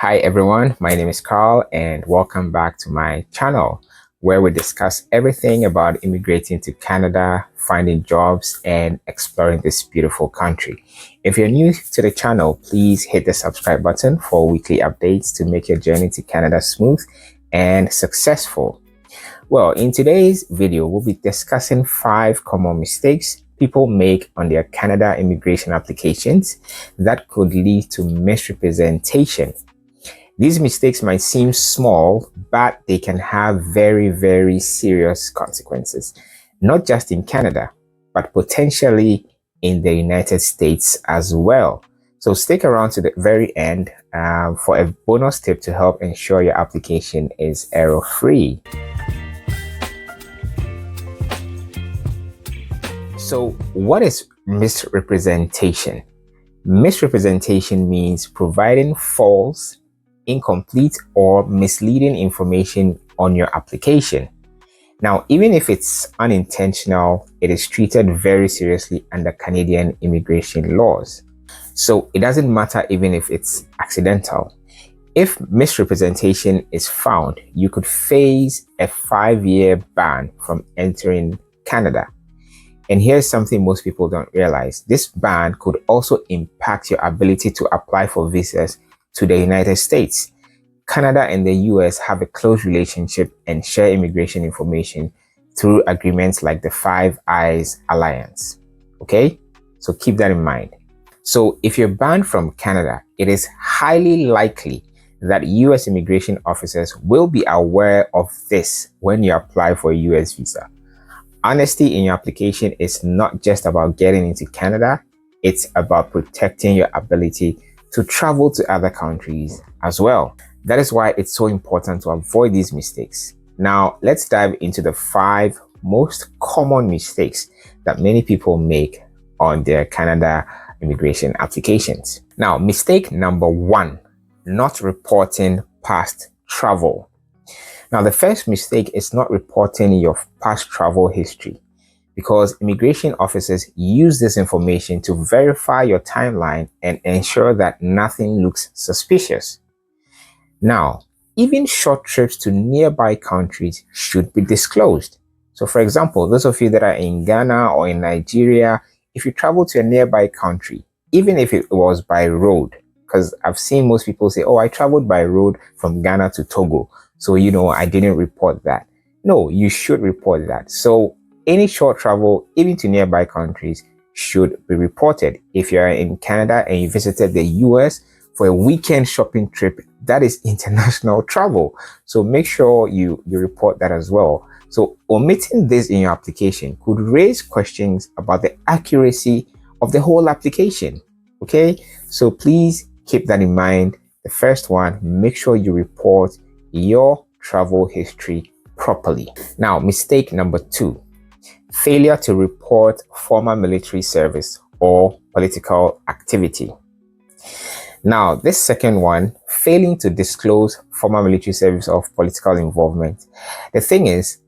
Hi everyone, my name is Carl and welcome back to my channel where we discuss everything about immigrating to Canada, finding jobs and exploring this beautiful country. If you're new to the channel, please hit the subscribe button for weekly updates to make your journey to Canada smooth and successful. Well, in today's video, we'll be discussing 5 common mistakes people make on their Canada immigration applications that could lead to misrepresentation. These mistakes might seem small, but they can have very, very serious consequences, not just in Canada, but potentially in the United States as well. So stick around to the very end for a bonus tip to help ensure your application is error-free. So what is misrepresentation? Misrepresentation means providing false, incomplete, or misleading information on your application. Now, even if it's unintentional, it is treated very seriously under Canadian immigration laws. So it doesn't matter even if it's accidental. If misrepresentation is found, you could face a 5-year ban from entering Canada. And here's something most people don't realize. This ban could also impact your ability to apply for visas to the United States. Canada and the US have a close relationship and share immigration information through agreements like the Five Eyes Alliance. Okay, so keep that in mind. So if you're banned from Canada, it is highly likely that US immigration officers will be aware of this when you apply for a US visa. Honesty in your application is not just about getting into Canada, it's about protecting your ability to travel to other countries as well. That is why it's so important to avoid these mistakes. Now, let's dive into the 5 most common mistakes that many people make on their Canada immigration applications. Now, mistake number 1, not reporting past travel. Now, the first mistake is not reporting your past travel history, because immigration officers use this information to verify your timeline and ensure that nothing looks suspicious. Now, even short trips to nearby countries should be disclosed. So for example, those of you that are in Ghana or in Nigeria, if you travel to a nearby country, even if it was by road, because I've seen most people say, oh, I traveled by road from Ghana to Togo, so I didn't report that. No, you should report that. So any short travel, even to nearby countries, should be reported. If you're in Canada and you visited the US for a weekend shopping trip, that is international travel. So make sure you report that as well. So omitting this in your application could raise questions about the accuracy of the whole application. Okay, so please keep that in mind. The first one, make sure you report your travel history properly. Now, mistake number 2. Failure to report former military service or political activity. Now, this second one, failing to disclose former military service or political involvement. The thing is,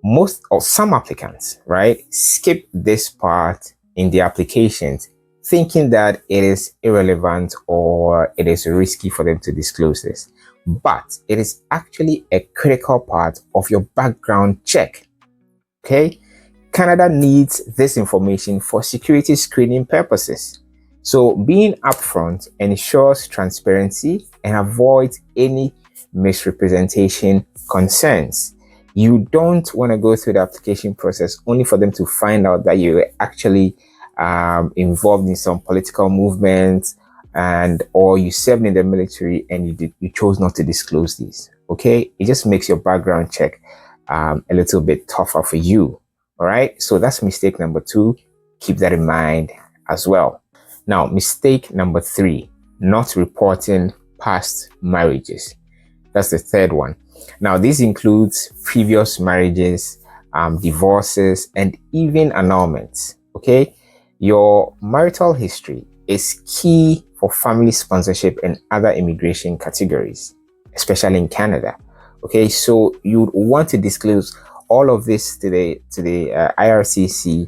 most or some applicants, right, skip this part in the applications, thinking that it is irrelevant or it is risky for them to disclose this. But it is actually a critical part of your background check. Okay? Canada needs this information for security screening purposes. So being upfront ensures transparency and avoids any misrepresentation concerns. You don't want to go through the application process only for them to find out that you're actually involved in some political movements or you served in the military and you chose not to disclose these. Okay, it just makes your background check a little bit tougher for you. All right, so that's mistake number 2. Keep that in mind as well. Now, mistake number 3, not reporting past marriages. That's the third one. Now, this includes previous marriages, divorces, and even annulments. Okay, your marital history is key for family sponsorship and other immigration categories, especially in Canada. Okay, so you want to disclose all of this to the IRCC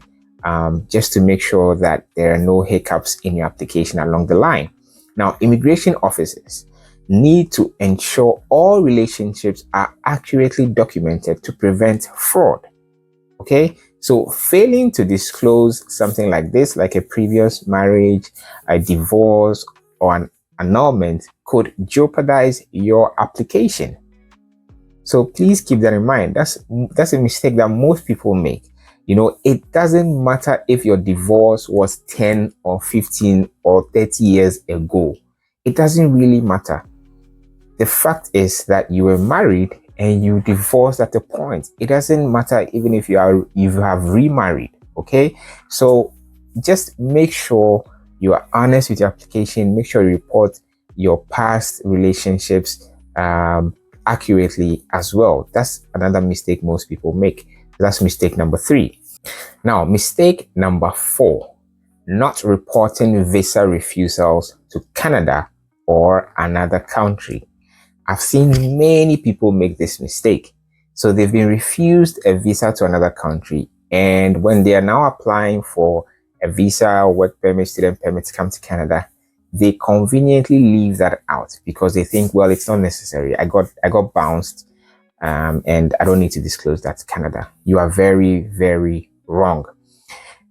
just to make sure that there are no hiccups in your application along the line. Now, immigration officers need to ensure all relationships are accurately documented to prevent fraud. Okay, so failing to disclose something like this, like a previous marriage, a divorce, or an annulment, could jeopardize your application. So please keep that in mind. That's a mistake that most people make. It doesn't matter if your divorce was 10 or 15 or 30 years ago. It doesn't really matter. The fact is that you were married and you divorced at a point. It doesn't matter even if you have remarried. Okay, so just make sure you are honest with your application. Make sure you report your past relationships accurately as well. That's another mistake most people make. That's mistake number 3. Now, mistake number 4: not reporting visa refusals to Canada or another country. I've seen many people make this mistake. So they've been refused a visa to another country, and when they are now applying for a visa, work permit, student permit to come to Canada, they conveniently leave that out because they think, well, it's not necessary. I got bounced, and I don't need to disclose that to Canada. You are very, very wrong.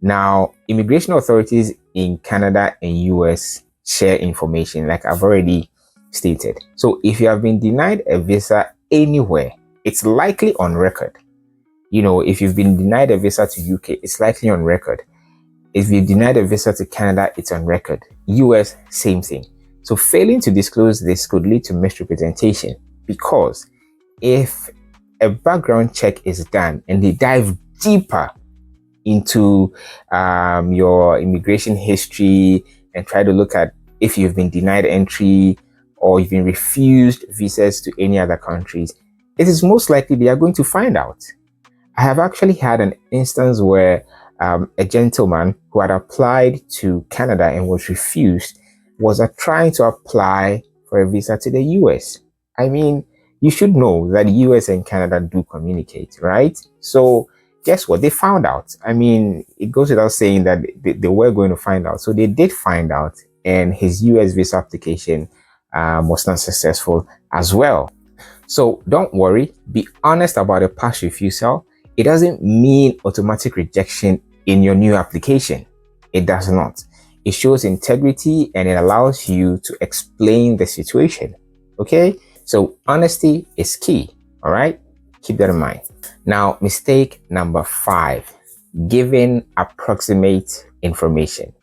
Now, immigration authorities in Canada and US share information, like I've already stated. So if you have been denied a visa anywhere, it's likely on record. If you've been denied a visa to UK, it's likely on record. If you denied a visa to Canada, it's on record. US, same thing. So failing to disclose this could lead to misrepresentation, because if a background check is done and they dive deeper into your immigration history and try to look at if you've been denied entry or you've been refused visas to any other countries, it is most likely they are going to find out. I have actually had an instance where a gentleman who had applied to Canada and was refused was trying to apply for a visa to the US. I mean, you should know that the US and Canada do communicate, right? So guess what? They found out. I mean, it goes without saying that they were going to find out. So they did find out, and his US visa application was not successful as well. So don't worry. Be honest about a past refusal. It doesn't mean automatic rejection in your new application. It does not. It shows integrity and it allows you to explain the situation. Okay? So honesty is key. All right? Keep that in mind. Now, mistake number 5: giving approximate information.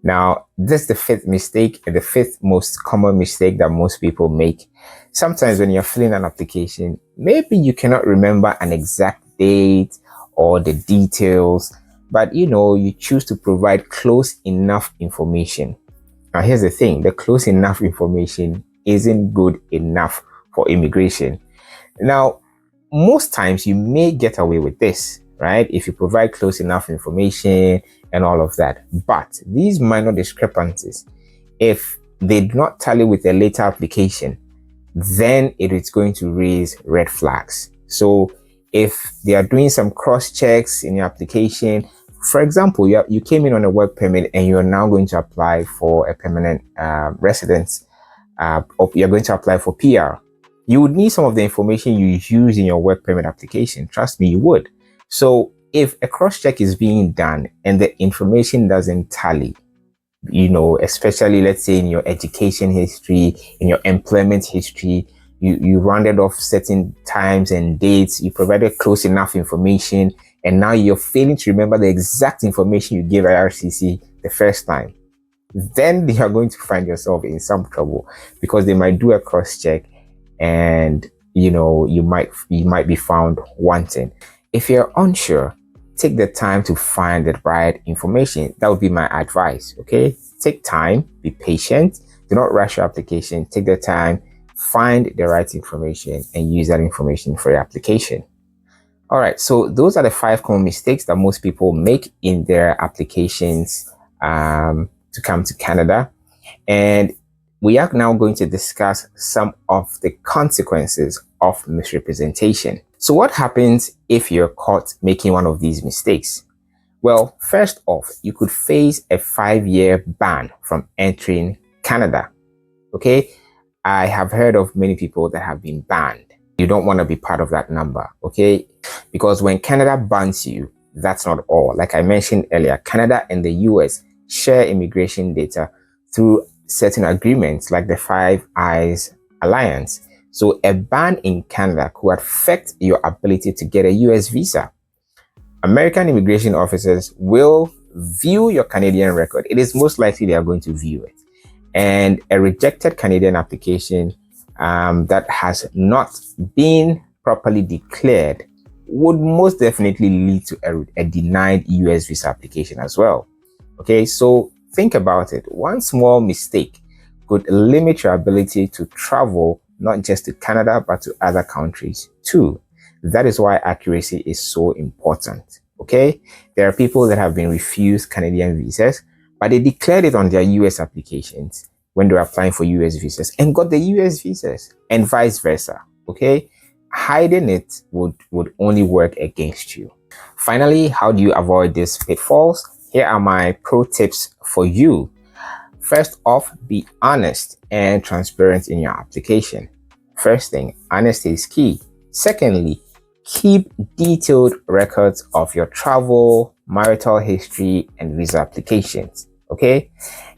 Now, this is the 5th mistake and the 5th most common mistake that most people make. Sometimes when you're filling an application, maybe you cannot remember an exact date or the details, but you choose to provide close enough information. Now, here's the thing: the close enough information isn't good enough for immigration. Now, most times you may get away with this, right? If you provide close enough information and all of that. But these minor discrepancies, if they do not tally with a later application, then it is going to raise red flags. So if they are doing some cross checks in your application, for example, you came in on a work permit and you're now going to apply for a permanent residence, or you're going to apply for PR, you would need some of the information you use in your work permit application. Trust me, you would. So if a cross check is being done and the information doesn't tally, especially let's say in your education history, in your employment history, you rounded off certain times and dates, you provided close enough information, and now you're failing to remember the exact information you gave IRCC the first time, then you are going to find yourself in some trouble, because they might do a cross check and you might be found wanting. If you're unsure, take the time to find the right information. That would be my advice. Okay, take time, be patient, do not rush your application. Take the time, find the right information, and use that information for your application. All right, so those are the 5 common mistakes that most people make in their applications to come to Canada. And we are now going to discuss some of the consequences of misrepresentation. So what happens if you're caught making one of these mistakes? Well, first off, you could face a 5-year ban from entering Canada. Okay, I have heard of many people that have been banned. You don't want to be part of that number, okay? Because when Canada bans you, that's not all. Like I mentioned earlier, Canada and the US share immigration data through certain agreements like the Five Eyes Alliance. So a ban in Canada could affect your ability to get a US visa. American immigration officers will view your Canadian record. It is most likely they are going to view it. And a rejected Canadian application that has not been properly declared would most definitely lead to a denied US visa application as well. Okay, so think about it. One small mistake could limit your ability to travel not just to Canada, but to other countries too. That is why accuracy is so important. Okay, there are people that have been refused Canadian visas, but they declared it on their US applications when they were applying for US visas and got the US visas, and vice versa. Okay, hiding it would only work against you. Finally, how do you avoid these pitfalls? Here are my pro tips for you. First off, be honest and transparent in your application. First thing, honesty is key. Secondly, keep detailed records of your travel, marital history, and visa applications. Okay,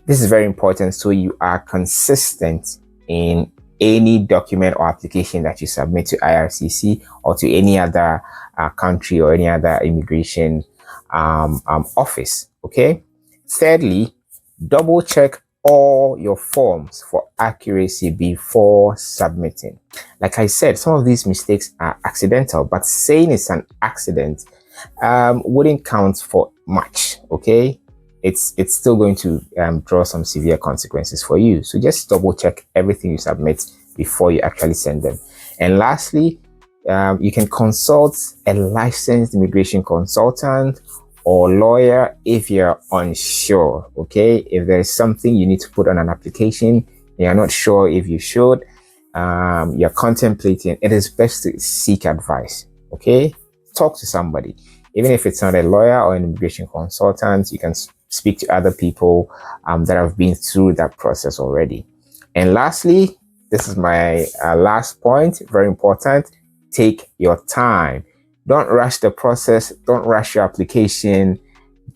this is very important so you are consistent in any document or application that you submit to IRCC or to any other country or any other immigration office. Okay. Thirdly, double check all your forms for accuracy before submitting. Like I said, some of these mistakes are accidental, but saying it's an accident wouldn't count for much. Okay, it's still going to draw some severe consequences for you. So just double check everything you submit before you actually send them. And lastly, you can consult a licensed immigration consultant or lawyer if you're unsure. Okay, if there's something you need to put on an application, you're not sure if you should, you're contemplating, it is best to seek advice. Okay, talk to somebody. Even if it's not a lawyer or an immigration consultant, you can speak to other people that have been through that process already. And lastly, this is my last point, very important. Take your time. Don't rush the process. Don't rush your application.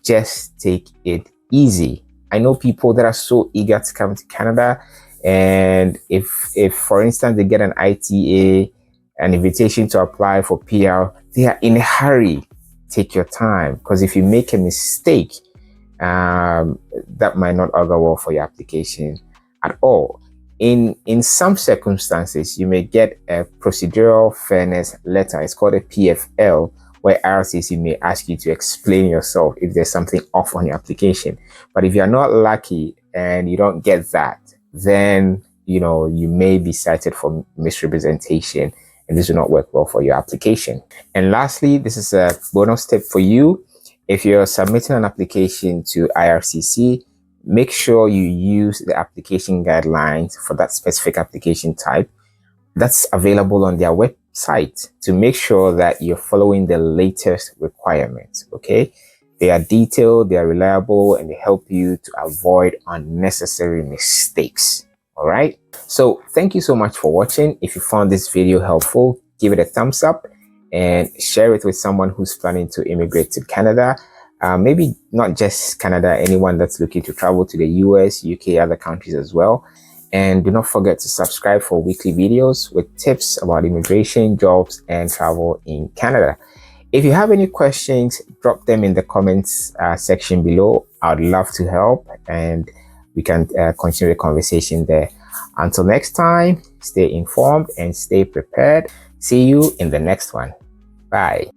Just take it easy. I know people that are so eager to come to Canada, and if for instance they get an ITA, an invitation to apply for PR, they are in a hurry. Take your time, because if you make a mistake, that might not augur well for your application at all. In some circumstances, you may get a procedural fairness letter. It's called a PFL, where IRCC may ask you to explain yourself if there's something off on your application. But if you're not lucky and you don't get that, then you may be cited for misrepresentation, and this will not work well for your application. And lastly, this is a bonus tip for you. If you're submitting an application to IRCC, make sure you use the application guidelines for that specific application type that's available on their website to make sure that you're following the latest requirements. Okay, they are detailed, they are reliable, and they help you to avoid unnecessary mistakes. All right, so thank you so much for watching. If you found this video helpful, give it a thumbs up and share it with someone who's planning to immigrate to Canada. Maybe not just Canada, anyone that's looking to travel to the US, UK, other countries as well. And do not forget to subscribe for weekly videos with tips about immigration, jobs, and travel in Canada. If you have any questions, drop them in the comments section below. I'd love to help, and we can continue the conversation there. Until next time, stay informed and stay prepared. See you in the next one. Bye.